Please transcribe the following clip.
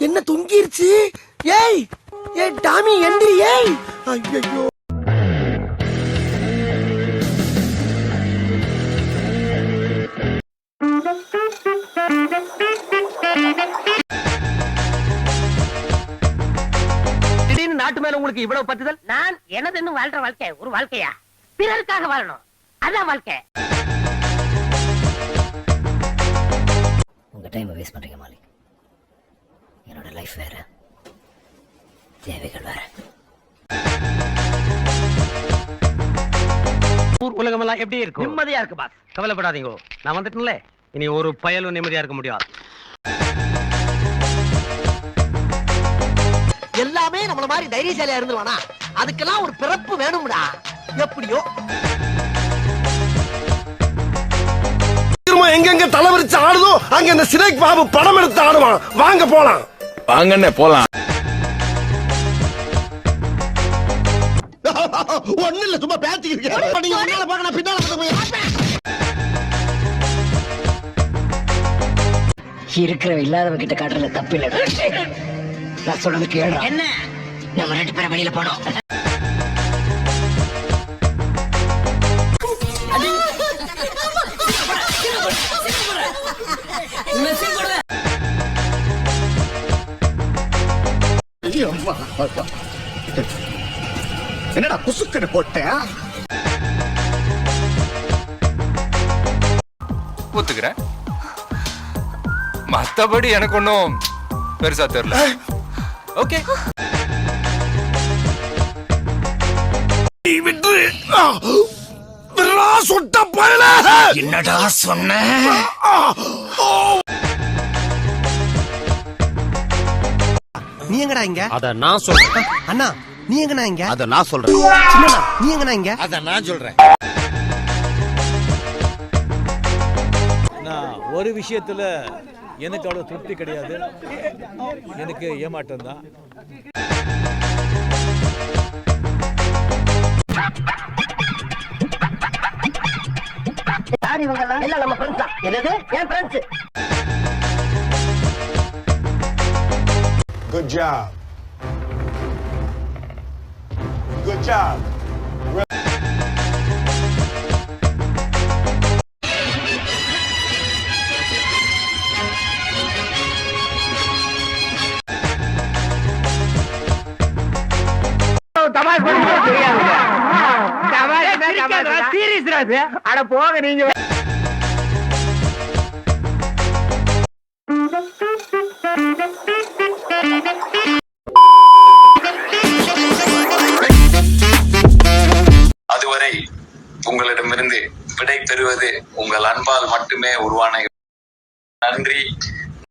என்ன தொங்கிருச்சு? ஏய் ஏய் டாமி எந்திரி. ஏய் ஐயோ திடீர்னு நாட்டு மேல உங்களுக்கு இவ்வளவு பத்துதல்? நான் எனது இன்னும் வாழ்ற வாழ்க்கை ஒரு வாழ்க்கையா? பிறருக்காக வாழணும், அதான் வாழ்க்கை. உங்க டைம் வேஸ்ட் பண்றீங்க மாலிக். என்னோட லைஃப் வேற, தேவைகள் வேற. ஊர் உலகம் எல்லாம் எப்படி இருக்கு? நிம்மதியா இருக்கு பாஸ், கவலைப்படாதீங்க. நான் வந்துட்டேன்ல, இனி ஒரு பயலும் நிம்மதியா இருக்க முடியாது. எல்லாமே நம்மள மாதிரி தைரியசாலியா இருந்துருவானா? அதுக்கெல்லாம் ஒரு பிறப்பு வேணும்டா. எப்படியோ எங்க தலைவரிச்சு ஆடுதோ அங்க இந்த சிறைக்கு பாபு படம் எடுத்து ஆடுவான். வாங்க போலாம். வாங்கண்ணே போலாம். ஒண்ணு இல்ல, சும்மா பேசிக்கிட்டு நீங்க முன்னால போங்க, நான் பின்னால இருக்கிற இல்லாதவங்க கிட்ட காட்டுறதுல தப்பு இல்லை. நான் சொல்றது கேளு. என்ன? நம்ம 2 பேரும் வெளியில போனோம். என்னடா குசுக்கனை போட்ட? ஒத்துக்கிறேன், மத்தபடி எனக்கு ஒன்னும் பெருசா தெரியல. ஓகே சொட்ட பயல. என்னடா சொன்ன? நீ எங்கடா இங்க? அத நான் சொல்றேன். அண்ணா நீ எங்கடா இங்க? அத நான் சொல்றேன். சின்னண்ணா நீ எங்கடா இங்க? அத நான் சொல்றேன். நான் ஒரு விஷயத்துல எனக்கு அவ்வளவு திருப்தி கிடையாது. எனக்கு ஏமாற்றம் தான். யார் இவங்க எல்லாம்? எல்லாம் நம்ம ஃப்ரெண்ட்ஸ் தான். என்னது? என் friends. Good job. Good job. அட போக நீங்க. அதுவரை உங்களிடமிருந்து விடை பெறுவது உங்கள் அன்பால் மட்டுமே உருவான. நன்றி.